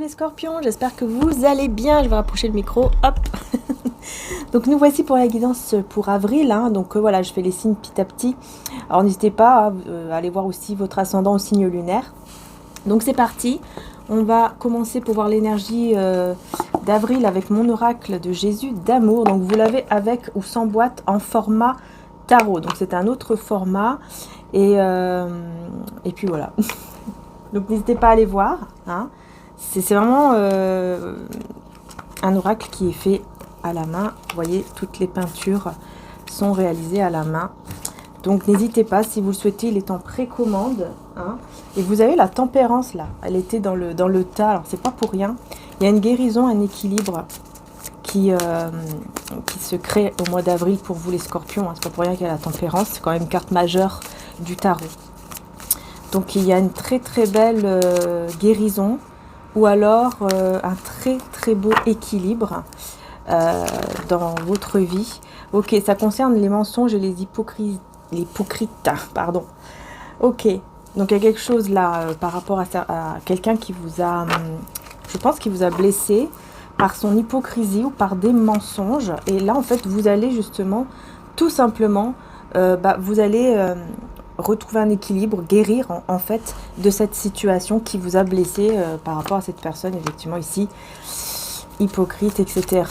les scorpions, j'espère que vous allez bien. Je vais rapprocher le micro, hop. Donc nous voici pour la guidance pour avril, hein. Donc voilà, je fais les signes petit à petit. Alors n'hésitez pas à aller voir aussi votre ascendant au signe lunaire. Donc c'est parti, on va commencer pour voir l'énergie d'avril avec mon oracle de Jésus d'amour. Donc vous l'avez avec ou sans boîte en format tarot, donc c'est un autre format. Et puis voilà. Donc n'hésitez pas à aller voir, hein. C'est vraiment un oracle qui est fait à la main. Vous voyez, toutes les peintures sont réalisées à la main. Donc n'hésitez pas, si vous le souhaitez, il est en précommande, hein. Et vous avez la tempérance là, elle était dans le tas, alors c'est pas pour rien. Il y a une guérison, un équilibre qui se crée au mois d'avril pour vous les scorpions, hein. C'est pas pour rien qu'il y a la tempérance, c'est quand même une carte majeure du tarot. Donc il y a une très très belle guérison ou alors un très très beau équilibre dans votre vie. Ok, ça concerne les mensonges et les hypocrites, pardon. Ok, donc il y a quelque chose là par rapport à quelqu'un qui vous a, je pense qu'il vous a blessé par son hypocrisie ou par des mensonges. Et là en fait vous allez justement tout simplement, vous allez retrouver un équilibre, guérir en fait de cette situation qui vous a blessé par rapport à cette personne, effectivement ici, hypocrite, etc.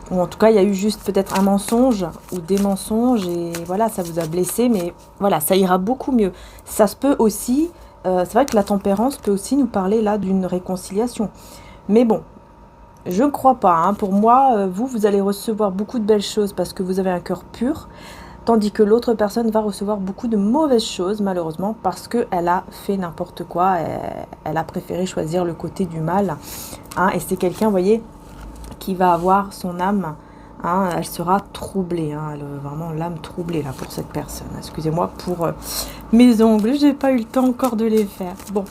Ou en tout cas, il y a eu juste peut-être un mensonge ou des mensonges et voilà, ça vous a blessé, mais voilà, ça ira beaucoup mieux. Ça se peut aussi, c'est vrai que la tempérance peut aussi nous parler là d'une réconciliation. Mais bon, je ne crois pas, hein. Pour moi, vous allez recevoir beaucoup de belles choses parce que vous avez un cœur pur. Tandis que l'autre personne va recevoir beaucoup de mauvaises choses, malheureusement, parce qu'elle a fait n'importe quoi. Elle a préféré choisir le côté du mal, hein. Et c'est quelqu'un, vous voyez, qui va avoir son âme, hein, elle sera troublée, hein, elle a vraiment l'âme troublée là pour cette personne. Excusez-moi pour mes ongles, j'ai pas eu le temps encore de les faire. Bon,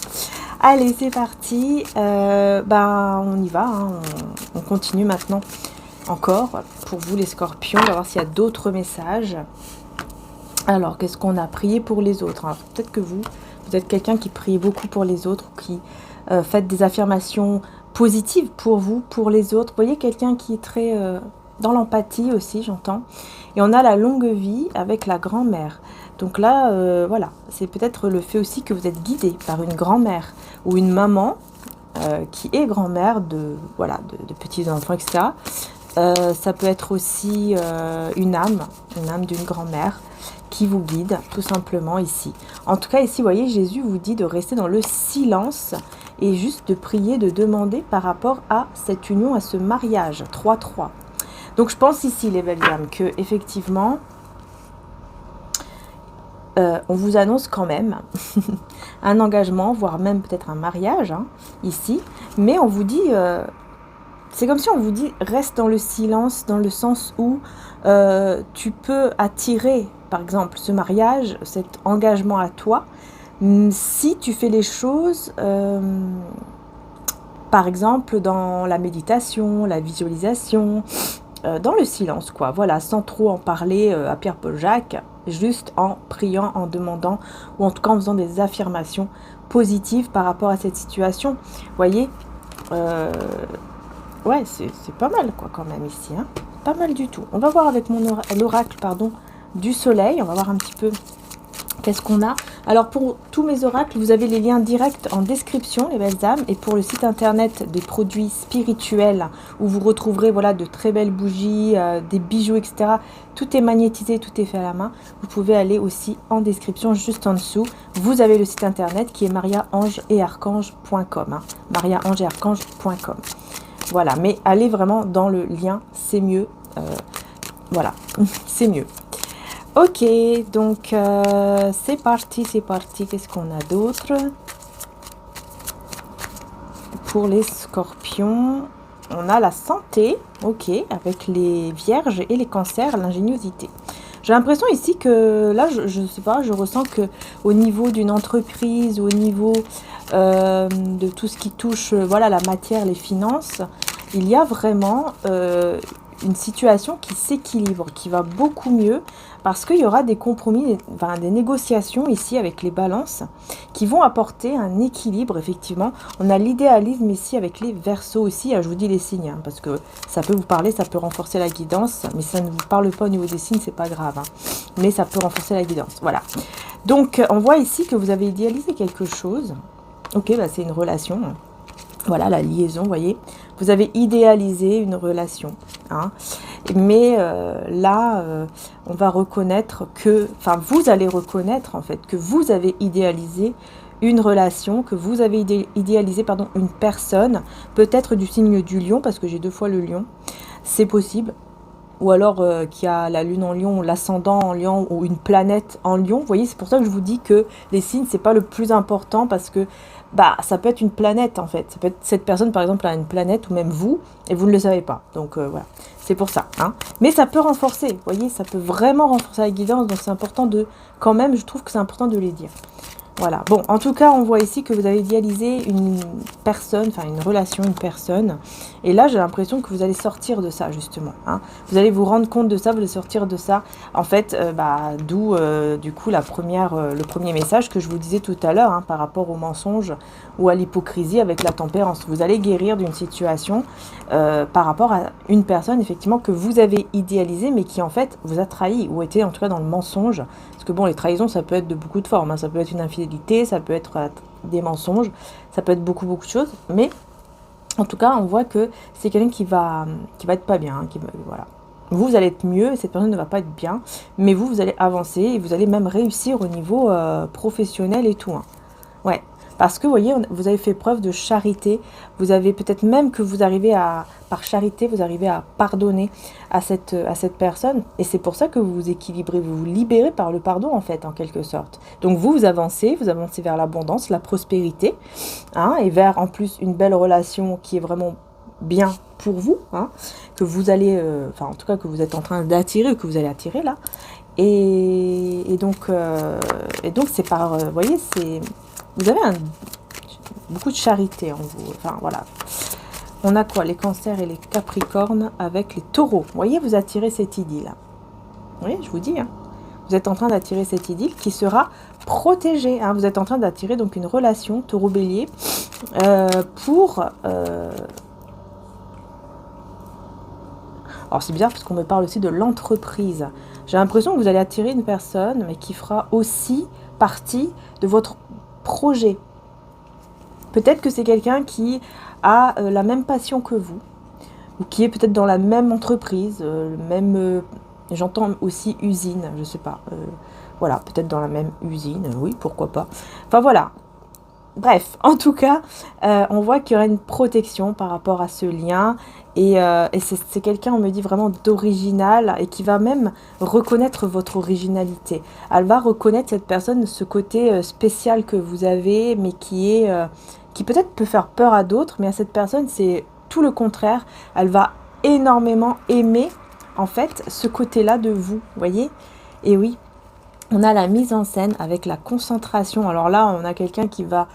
allez, c'est parti. On y va, hein, on continue maintenant. Encore pour vous les scorpions, on va voir s'il y a d'autres messages. Alors qu'est-ce qu'on a prié pour les autres? Alors peut-être que vous êtes quelqu'un qui prie beaucoup pour les autres, qui faites des affirmations positives pour vous, pour les autres. Vous voyez, quelqu'un qui est très dans l'empathie aussi, j'entends. Et on a la longue vie avec la grand-mère. Donc là, voilà, c'est peut-être le fait aussi que vous êtes guidé par une grand-mère ou une maman qui est grand-mère de petits-enfants, etc. Ça peut être aussi une âme d'une grand-mère qui vous guide tout simplement ici. En tout cas ici, vous voyez, Jésus vous dit de rester dans le silence et juste de prier, de demander par rapport à cette union, à ce mariage 3-3. Donc je pense ici, les belles âmes, que effectivement, on vous annonce quand même un engagement, voire même peut-être un mariage, hein, ici, mais on vous dit... c'est comme si on vous dit, reste dans le silence, dans le sens où tu peux attirer, par exemple, ce mariage, cet engagement à toi, si tu fais les choses, par exemple, dans la méditation, la visualisation, dans le silence, quoi. Voilà, sans trop en parler à Pierre-Paul Jacques, juste en priant, en demandant, ou en tout cas en faisant des affirmations positives par rapport à cette situation. Vous voyez, ouais, c'est pas mal, quoi, quand même, ici, hein. Pas mal du tout. On va voir avec l'oracle, du soleil. On va voir un petit peu qu'est-ce qu'on a. Alors, pour tous mes oracles, vous avez les liens directs en description, les belles âmes. Et pour le site internet des produits spirituels, où vous retrouverez, voilà, de très belles bougies, des bijoux, etc. Tout est magnétisé, tout est fait à la main. Vous pouvez aller aussi en description, juste en dessous. Vous avez le site internet qui est mariaangeetarchange.com, hein. mariaangeetarchange.com. Voilà, mais allez vraiment dans le lien, c'est mieux. Voilà, c'est mieux. Ok, donc c'est parti. Qu'est-ce qu'on a d'autre? Pour les scorpions, on a la santé, ok, avec les vierges et les cancers, l'ingéniosité. J'ai l'impression ici que, là, je sais pas, je ressens que au niveau d'une entreprise, au niveau de tout ce qui touche, voilà, la matière, les finances, il y a vraiment une situation qui s'équilibre, qui va beaucoup mieux, parce qu'il y aura des compromis, enfin, des négociations ici avec les balances, qui vont apporter un équilibre, effectivement. On a l'idéalisme ici avec les Verseaux aussi, je vous dis les signes, hein, parce que ça peut vous parler, ça peut renforcer la guidance, mais ça ne vous parle pas au niveau des signes, c'est pas grave, hein, mais ça peut renforcer la guidance, voilà. Donc, on voit ici que vous avez idéalisé quelque chose. Ok, bah, c'est une relation. Voilà, la liaison, vous voyez. Vous avez idéalisé une relation. Hein. Mais là, on va reconnaître que... Enfin, vous allez reconnaître, en fait, que vous avez idéalisé une relation, que vous avez idéalisé, pardon, une personne, peut-être du signe du lion, parce que j'ai 2 fois le lion. C'est possible. Ou alors qu'il y a la lune en lion, l'ascendant en lion, ou une planète en lion. Vous voyez, c'est pour ça que je vous dis que les signes, c'est pas le plus important, parce que bah, ça peut être une planète, en fait. Ça peut être cette personne, par exemple, a une planète, ou même vous, et vous ne le savez pas. Donc, voilà. C'est pour ça. Hein. Mais ça peut renforcer, vous voyez, ça peut vraiment renforcer la guidance. Donc, c'est important de... Quand même, je trouve que c'est important de les dire. Voilà. Bon, en tout cas, on voit ici que vous avez idéalisé une personne, enfin une relation, une personne. Et là, j'ai l'impression que vous allez sortir de ça, justement. Hein. Vous allez vous rendre compte de ça, vous allez sortir de ça. En fait, d'où, du coup, le premier message que je vous disais tout à l'heure, hein, par rapport au mensonge ou à l'hypocrisie avec la tempérance. Vous allez guérir d'une situation par rapport à une personne, effectivement, que vous avez idéalisée, mais qui, en fait, vous a trahi, ou était, en tout cas, dans le mensonge. Parce que, bon, les trahisons, ça peut être de beaucoup de formes. Hein. Ça peut être une infidélité, ça peut être des mensonges, ça peut être beaucoup de choses, mais en tout cas on voit que c'est quelqu'un qui va être pas bien, hein, voilà. Vous allez être mieux, et cette personne ne va pas être bien, mais vous allez avancer, et vous allez même réussir au niveau professionnel et tout, hein. Ouais, parce que vous voyez, vous avez fait preuve de charité, vous avez peut-être même que vous arrivez par charité, vous arrivez à pardonner à cette personne, et c'est pour ça que vous vous équilibrez, vous vous libérez par le pardon, en fait, en quelque sorte. Donc vous avancez vers l'abondance, la prospérité, hein, et vers, en plus, une belle relation qui est vraiment bien pour vous, hein, que vous allez, enfin, en tout cas, que vous êtes en train d'attirer, ou que vous allez attirer, là, et donc, c'est par, vous voyez, vous avez beaucoup de charité en vous, enfin, voilà. On a quoi? Les cancers et les capricornes avec les taureaux. Vous voyez, vous attirez cette idylle. Oui, je vous dis. Hein. Vous êtes en train d'attirer cette idylle qui sera protégée. Hein. Vous êtes en train d'attirer donc une relation taureau-bélier pour... Alors c'est bizarre parce qu'on me parle aussi de l'entreprise. J'ai l'impression que vous allez attirer une personne, mais qui fera aussi partie de votre projet. Peut-être que c'est quelqu'un qui a la même passion que vous, ou qui est peut-être dans la même entreprise, j'entends aussi usine, je sais pas, voilà, peut-être dans la même usine, oui, pourquoi pas. Enfin voilà, bref, en tout cas, on voit qu'il y aura une protection par rapport à ce lien, et c'est quelqu'un, on me dit, vraiment d'original, et qui va même reconnaître votre originalité. Elle va reconnaître, cette personne, ce côté spécial que vous avez, mais qui peut-être peut faire peur à d'autres, mais à cette personne, c'est tout le contraire. Elle va énormément aimer, en fait, ce côté-là de vous, voyez. Et oui, on a la mise en scène avec la concentration. Alors là, on a quelqu'un qui va...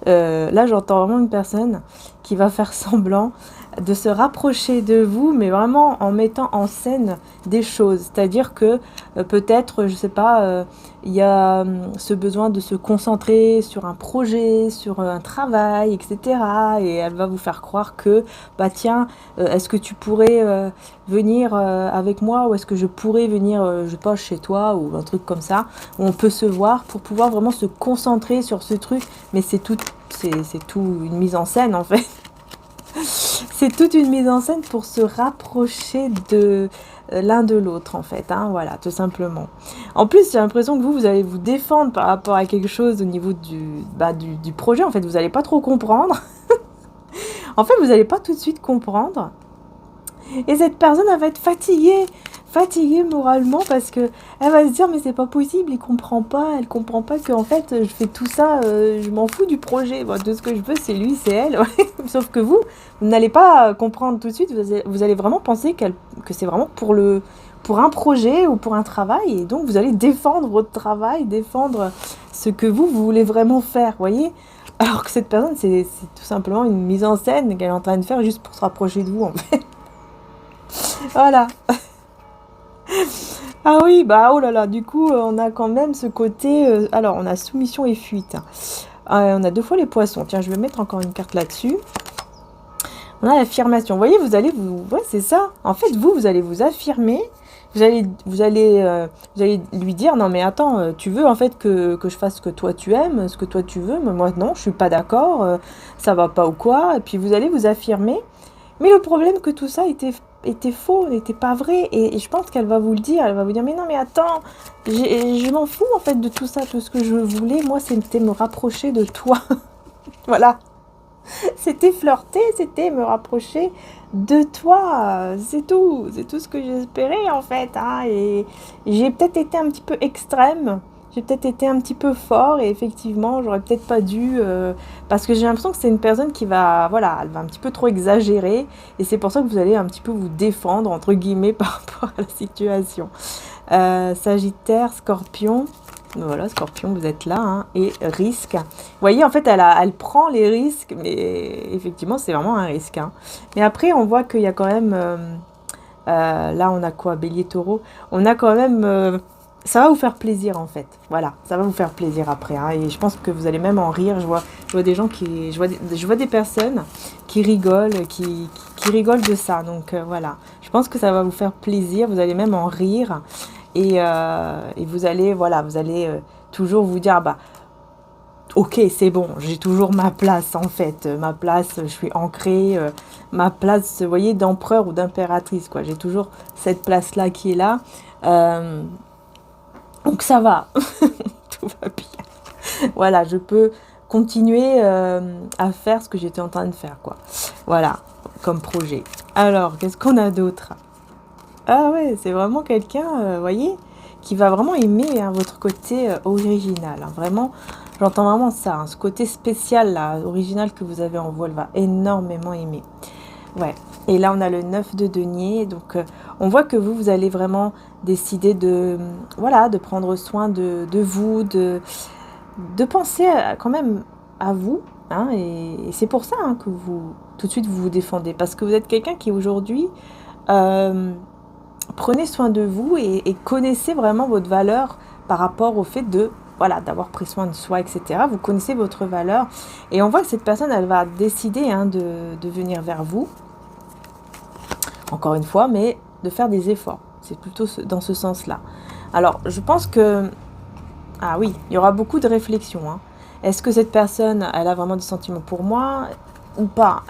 là, j'entends vraiment une personne qui va faire semblant de se rapprocher de vous, mais vraiment en mettant en scène des choses. C'est-à-dire que peut-être, je sais pas, il y a ce besoin de se concentrer sur un projet, sur un travail, etc. Et elle va vous faire croire que, bah tiens, est-ce que tu pourrais venir avec moi, ou est-ce que je pourrais venir, je sais pas, chez toi, ou un truc comme ça, où on peut se voir pour pouvoir vraiment se concentrer sur ce truc. Mais c'est tout une mise en scène, en fait. C'est toute une mise en scène pour se rapprocher de l'un de l'autre, en fait, hein, voilà, tout simplement. En plus, j'ai l'impression que vous allez vous défendre par rapport à quelque chose au niveau du projet. En fait, vous n'allez pas trop comprendre. En fait, vous n'allez pas tout de suite comprendre. Et cette personne, elle va être fatiguée moralement, parce que elle va se dire, mais c'est pas possible, elle comprend pas que, en fait, je fais tout ça, je m'en fous du projet. Bon, de ce que je veux, c'est lui, c'est elle. Ouais. Sauf que vous n'allez pas comprendre tout de suite, vous allez vraiment penser que c'est vraiment pour un projet ou pour un travail, et donc vous allez défendre votre travail, défendre ce que vous voulez vraiment faire, voyez. Alors que cette personne, c'est tout simplement une mise en scène qu'elle est en train de faire juste pour se rapprocher de vous, en fait. Voilà. Ah oui, bah oh là là, du coup, on a quand même ce côté... alors, on a soumission et fuite. On a 2 fois les poissons. Tiens, je vais mettre encore une carte là-dessus. On a l'affirmation. Vous voyez, vous allez vous... Ouais, c'est ça. En fait, vous allez vous affirmer. Vous allez lui dire, non mais attends, tu veux en fait que je fasse ce que toi tu aimes, ce que toi tu veux, mais moi non, je suis pas d'accord, ça va pas ou quoi. Et puis vous allez vous affirmer. Mais le problème que tout ça était faux, n'était pas vrai. Et je pense qu'elle va vous le dire. Elle va vous dire, mais non, mais attends, je m'en fous en fait de tout ça. Tout ce que je voulais, moi, c'était me rapprocher de toi. Voilà. C'était flirter, c'était me rapprocher de toi. C'est tout ce que j'espérais en fait. Hein. Et j'ai peut-être été un petit peu extrême. J'ai peut-être été un petit peu fort et effectivement, j'aurais peut-être pas dû parce que j'ai l'impression que c'est une personne qui va, voilà, elle va un petit peu trop exagérer et c'est pour ça que vous allez un petit peu vous défendre entre guillemets par rapport à la situation. Sagittaire, Scorpion. Voilà, Scorpion, vous êtes là, hein, et risque. Vous voyez, en fait, elle prend les risques, mais effectivement, c'est vraiment un risque. Hein. Mais après, on voit qu'il y a quand même... là, on a quoi? Bélier, Taureau. On a quand même... ça va vous faire plaisir, en fait. Voilà, ça va vous faire plaisir après. Hein, et je pense que vous allez même en rire. Je vois des gens qui... Je vois des personnes qui rigolent, qui rigolent de ça. Donc, voilà. Je pense que ça va vous faire plaisir. Vous allez même en rire. Et vous allez, voilà, vous allez toujours vous dire, bah, ok, c'est bon, j'ai toujours ma place en fait, ma place, je suis ancrée, ma place, vous voyez, d'empereur ou d'impératrice, quoi. J'ai toujours cette place-là qui est là. Euh, donc ça va, tout va bien. Voilà, je peux continuer à faire ce que j'étais en train de faire, quoi. Voilà, comme projet. Alors, qu'est-ce qu'on a d'autre? Ah ouais, c'est vraiment quelqu'un, voyez, qui va vraiment aimer hein, votre côté original. Hein. Vraiment, j'entends vraiment ça. Hein, ce côté spécial, là, original que vous avez en vous, elle va énormément aimer. Ouais. Et là, on a le 9 de denier. Donc, on voit que vous allez vraiment décider de, voilà, de prendre soin de vous, de penser quand même à vous. Hein, et c'est pour ça hein, que vous, tout de suite, vous vous défendez. Parce que vous êtes quelqu'un qui, aujourd'hui... prenez soin de vous et connaissez vraiment votre valeur par rapport au fait de voilà d'avoir pris soin de soi, etc. Vous connaissez votre valeur et on voit que cette personne, elle va décider hein, de venir vers vous, encore une fois, mais de faire des efforts. C'est plutôt dans ce sens-là. Alors, je pense que... Ah oui, il y aura beaucoup de réflexions. Hein. Est-ce que cette personne, elle a vraiment des sentiments pour moi ou pas?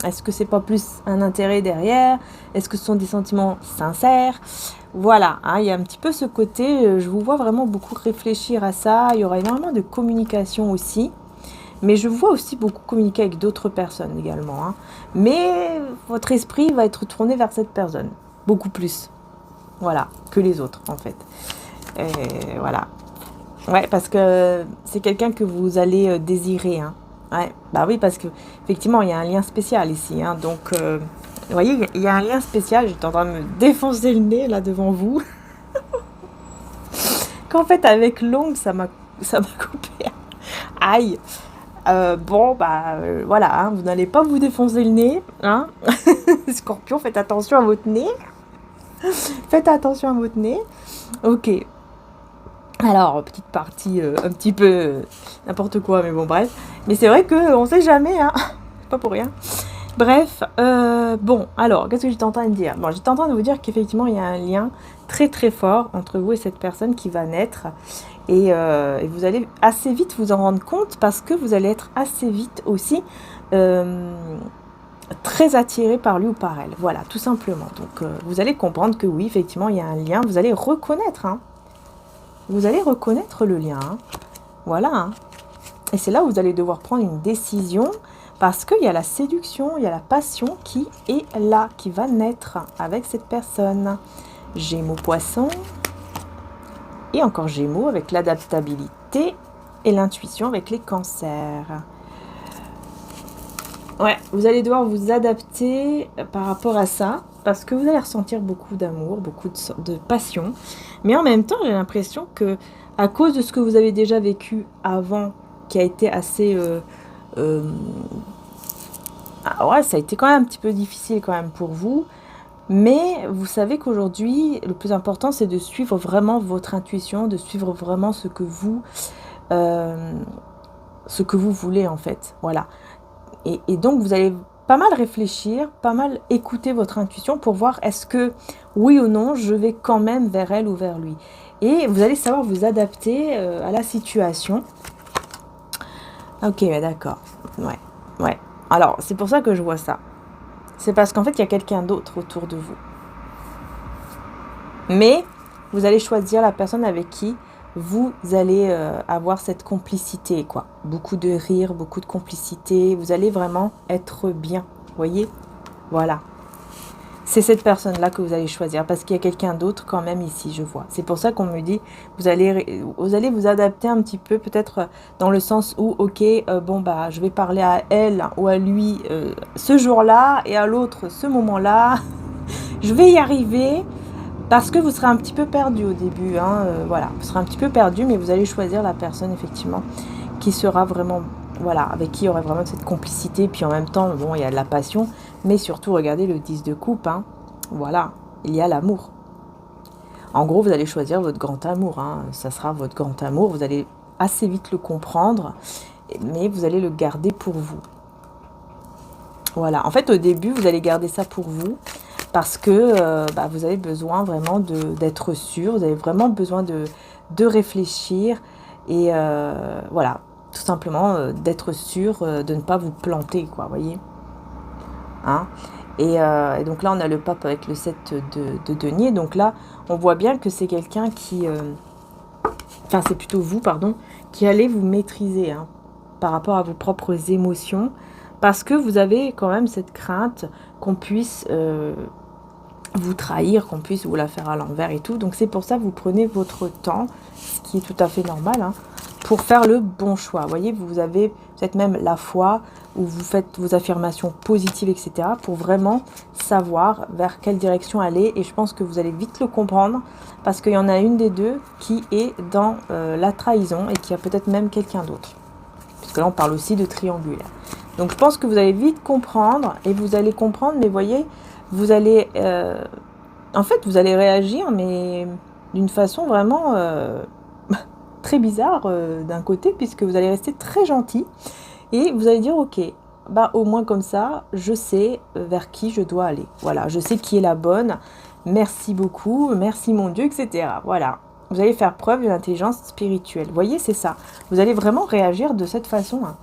Est-ce que c'est pas plus un intérêt derrière? Est-ce que ce sont des sentiments sincères? Voilà, hein, il y a un petit peu ce côté, je vous vois vraiment beaucoup réfléchir à ça. Il y aura énormément de communication aussi. Mais je vois aussi beaucoup communiquer avec d'autres personnes également. Hein. Mais votre esprit va être tourné vers cette personne. Beaucoup plus. Voilà, que les autres en fait. Et voilà. Ouais, parce que c'est quelqu'un que vous allez désirer. Hein. Ouais, bah oui, parce que effectivement, il y a un lien spécial ici. Hein, donc, vous voyez, il y a un lien spécial. J'étais en train de me défoncer le nez là devant vous. Qu'en fait, avec l'ongle, ça m'a coupé. Aïe. Bon, bah voilà, hein, vous n'allez pas vous défoncer le nez. Hein. Scorpion, faites attention à votre nez. Faites attention à votre nez. Ok. Alors, petite partie un petit peu n'importe quoi, mais bon, bref. Mais c'est vrai qu'on sait jamais, hein. Pas pour rien. Bref, bon, alors, qu'est-ce que j'étais en train de dire? Bon, j'étais en train de vous dire qu'effectivement, il y a un lien très très fort entre vous et cette personne qui va naître. Et vous allez assez vite vous en rendre compte parce que vous allez être assez vite aussi très attiré par lui ou par elle. Voilà, tout simplement. Donc, vous allez comprendre que oui, effectivement, il y a un lien. Vous allez reconnaître, hein. Vous allez reconnaître le lien. Hein. Voilà. Hein. Et c'est là où vous allez devoir prendre une décision parce qu'il y a la séduction, il y a la passion qui est là, qui va naître avec cette personne. Gémeaux, Poisson. Et encore Gémeaux avec l'adaptabilité et l'intuition avec les cancers. Ouais, vous allez devoir vous adapter par rapport à ça parce que vous allez ressentir beaucoup d'amour, beaucoup de passion. Mais en même temps, j'ai l'impression que à cause de ce que vous avez déjà vécu avant, qui a été assez... ah ouais, ça a été quand même un petit peu difficile quand même pour vous. Mais vous savez qu'aujourd'hui, le plus important, c'est de suivre vraiment votre intuition, de suivre vraiment euh, ce que vous voulez en fait. Voilà. Et donc, vous allez pas mal réfléchir, pas mal écouter votre intuition pour voir est-ce que, oui ou non, je vais quand même vers elle ou vers lui. Et vous allez savoir vous adapter à la situation. Ok, d'accord. Ouais, ouais. Alors, c'est pour ça que je vois ça. C'est parce qu'en fait, il y a quelqu'un d'autre autour de vous. Mais vous allez choisir la personne avec qui vous allez avoir cette complicité, quoi. Beaucoup de rire, beaucoup de complicité. Vous allez vraiment être bien, voyez? Voilà. C'est cette personne-là que vous allez choisir parce qu'il y a quelqu'un d'autre quand même ici, je vois. C'est pour ça qu'on me dit, vous allez vous adapter un petit peu, peut-être dans le sens où, ok, bon, bah, je vais parler à elle ou à lui ce jour-là et à l'autre ce moment-là. Je vais y arriver. Parce que vous serez un petit peu perdu au début, hein, voilà, vous serez un petit peu perdu, mais vous allez choisir la personne effectivement qui sera vraiment, voilà, avec qui il y aurait vraiment cette complicité, puis en même temps, bon, il y a de la passion, mais surtout, regardez le 10 de coupe, hein, voilà, il y a l'amour. En gros, vous allez choisir votre grand amour, hein, ça sera votre grand amour, vous allez assez vite le comprendre, mais vous allez le garder pour vous. Voilà, en fait, au début, vous allez garder ça pour vous, parce que vous avez besoin vraiment d'être sûr, vous avez vraiment besoin de réfléchir et voilà, tout simplement d'être sûr de ne pas vous planter, quoi, voyez, hein. Et donc là, on a le pape avec le 7 de denier, donc là, on voit bien que c'est quelqu'un qui, enfin, c'est plutôt vous, pardon, qui allez vous maîtriser, hein, par rapport à vos propres émotions, parce que vous avez quand même cette crainte qu'on puisse vous trahir, qu'on puisse vous la faire à l'envers et tout. Donc c'est pour ça que vous prenez votre temps, ce qui est tout à fait normal, hein, pour faire le bon choix. Vous voyez, vous êtes même la foi, où vous faites vos affirmations positives, etc. pour vraiment savoir vers quelle direction aller. Et je pense que vous allez vite le comprendre, parce qu'il y en a une des deux qui est dans la trahison et qui a peut-être même quelqu'un d'autre. Parce que là, on parle aussi de triangulaire. Donc je pense que vous allez vite comprendre, et vous allez comprendre, mais voyez, vous allez, en fait, vous allez réagir, mais d'une façon vraiment très bizarre d'un côté, puisque vous allez rester très gentil et vous allez dire, ok, bah au moins comme ça, je sais vers qui je dois aller. Voilà, je sais qui est la bonne. Merci beaucoup, merci mon Dieu, etc. Voilà, vous allez faire preuve d'une intelligence spirituelle. Vous voyez, c'est ça. Vous allez vraiment réagir de cette façon, hein,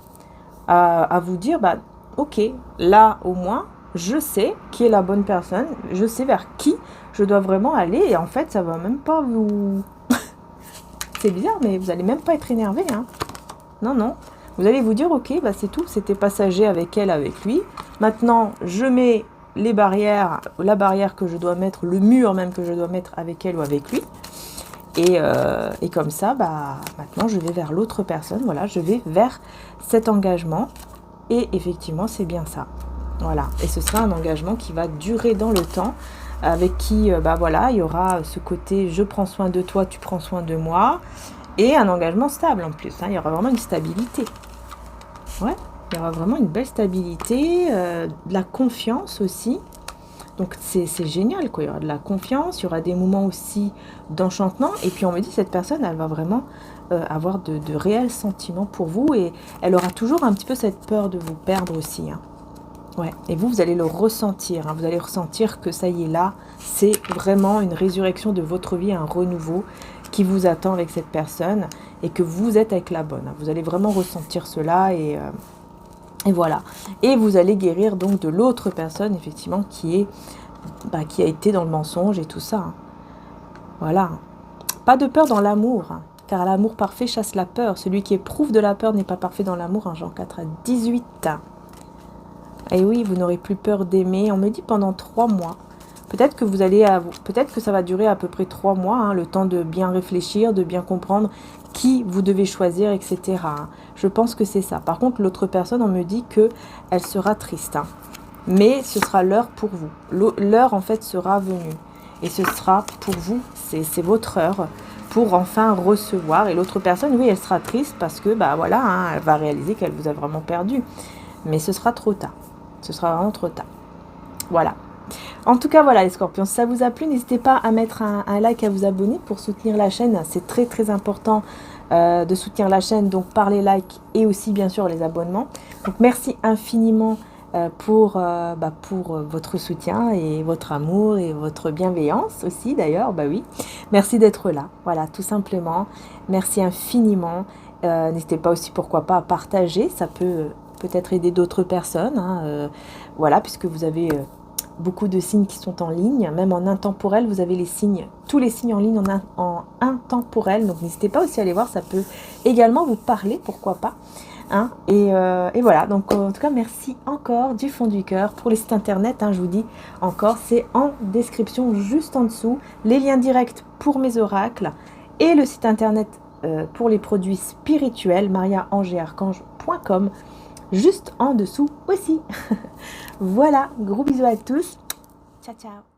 à vous dire, bah ok, là au moins, je sais qui est la bonne personne, je sais vers qui je dois vraiment aller, et en fait, ça va même pas vous... C'est bizarre, mais vous allez même pas être énervé, hein. Non, non. Vous allez vous dire, ok, bah c'est tout, c'était passager avec elle, avec lui. Maintenant, je mets les barrières, la barrière que je dois mettre, le mur même que je dois mettre avec elle ou avec lui. Et comme ça, bah maintenant, je vais vers l'autre personne, voilà, je vais vers cet engagement. Et effectivement, c'est bien ça. Voilà, et ce sera un engagement qui va durer dans le temps, avec qui, bah voilà, il y aura ce côté je prends soin de toi, tu prends soin de moi, et un engagement stable en plus, hein, il y aura vraiment une stabilité. Ouais, il y aura vraiment une belle stabilité, de la confiance aussi. Donc c'est génial, quoi. Il y aura de la confiance, il y aura des moments aussi d'enchantement, et puis on me dit cette personne, elle va vraiment avoir de réels sentiments pour vous, et elle aura toujours un petit peu cette peur de vous perdre aussi, hein. Ouais, et vous allez le ressentir, hein, vous allez ressentir que ça y est là, c'est vraiment une résurrection de votre vie, un renouveau qui vous attend avec cette personne, et que vous êtes avec la bonne, hein. Vous allez vraiment ressentir cela, et voilà. Et vous allez guérir donc de l'autre personne, effectivement, qui a été dans le mensonge et tout ça, hein. Voilà. Pas de peur dans l'amour, hein, car l'amour parfait chasse la peur. Celui qui éprouve de la peur n'est pas parfait dans l'amour, hein, Jean 4 à 18. Et oui, vous n'aurez plus peur d'aimer. On me dit pendant 3 mois. Peut-être que ça va durer à peu près 3 mois, hein, le temps de bien réfléchir, de bien comprendre qui vous devez choisir, etc. Je pense que c'est ça. Par contre, l'autre personne, on me dit qu'elle sera triste, hein. Mais ce sera l'heure pour vous. L'heure, en fait, sera venue. Et ce sera pour vous. C'est votre heure pour enfin recevoir. Et l'autre personne, oui, elle sera triste parce que, bah voilà, hein, elle va réaliser qu'elle vous a vraiment perdu. Mais ce sera trop tard. Ce sera vraiment trop tard. Voilà. En tout cas, voilà les scorpions, si ça vous a plu, n'hésitez pas à mettre un like, à vous abonner pour soutenir la chaîne. C'est très très important de soutenir la chaîne, donc par les likes et aussi bien sûr les abonnements. Donc merci infiniment pour votre soutien et votre amour et votre bienveillance aussi d'ailleurs, bah oui. Merci d'être là, voilà, tout simplement. Merci infiniment. N'hésitez pas aussi, pourquoi pas, à partager, ça peut peut-être aider d'autres personnes, hein, voilà, puisque vous avez beaucoup de signes qui sont en ligne, même en intemporel, vous avez les signes, tous les signes en ligne en intemporel, donc n'hésitez pas aussi à aller voir, ça peut également vous parler, pourquoi pas. Hein, et voilà, donc en tout cas merci encore du fond du cœur. Pour les sites internet, hein, je vous dis encore, c'est en description juste en dessous, les liens directs pour mes oracles et le site internet pour les produits spirituels, mariaangearchange.com, juste en dessous aussi. Voilà, gros bisous à tous, ciao ciao.